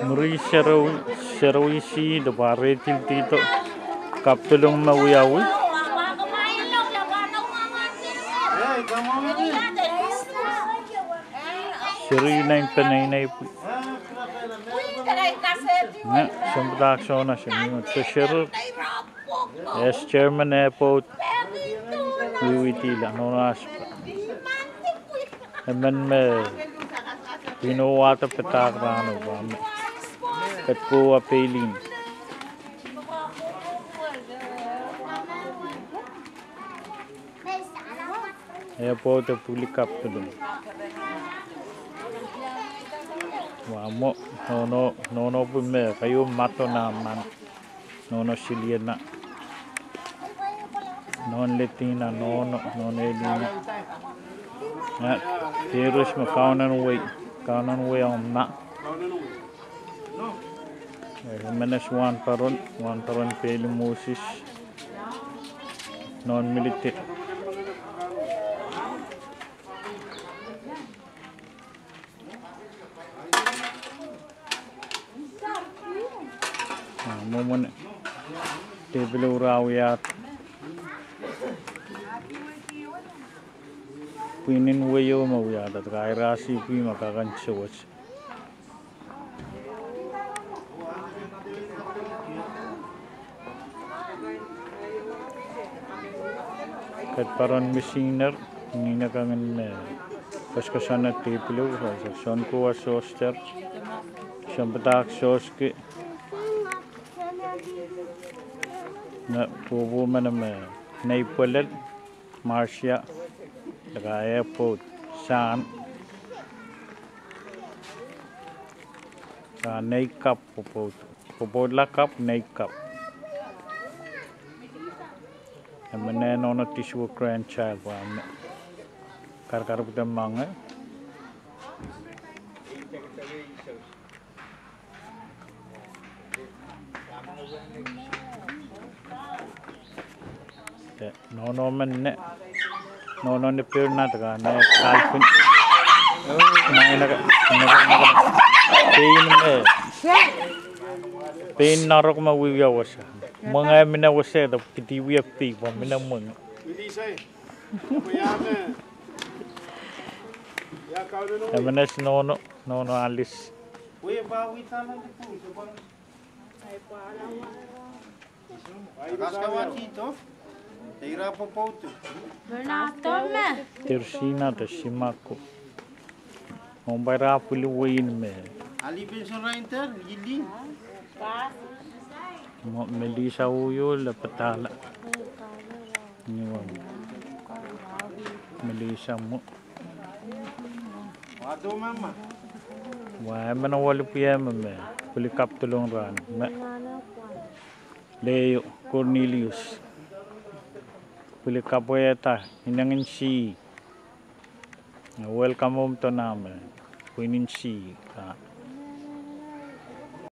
Muri Serawi the Barretil Tito Kaptulong Mawiawi. Seri 9 Sounpadahk Sona Treasurer as Chairman Airport Wiwitila Nonaspa and you know what a petak ran over Petko Apelin Airport of Pulikap to them. Wamo no bume kayo mato naman no Siliana non Latina non Elina terus makaunan way on na menes one paron peli Moses non military moment table urawiyat pinin wayo mawiyat at kairasi pi makakansyawat kat paron missioner ni nakangan paskasan at table urawiyat son ko asos church Sounpadahk soske na pubo manam Naipolel Marcia daga airport San Naikap popodla cup Naikap and manen on a tissue grandchild one karkarupta manga no man no the pure nataga na kalpin pain narok ma wiya wasa mga mina wasa da kitiwi apti pa mina mung Elias no Alice Tersina da Simako Pohnpei rapuli wain me Ali pension rainter gili Melisa uyo la patala niwam Melisa mo Wado mama wa mana walu pm me Pulikap tulong ran me Leo Cornelius Pulikap weta inangin si welcome home to naman Puinin si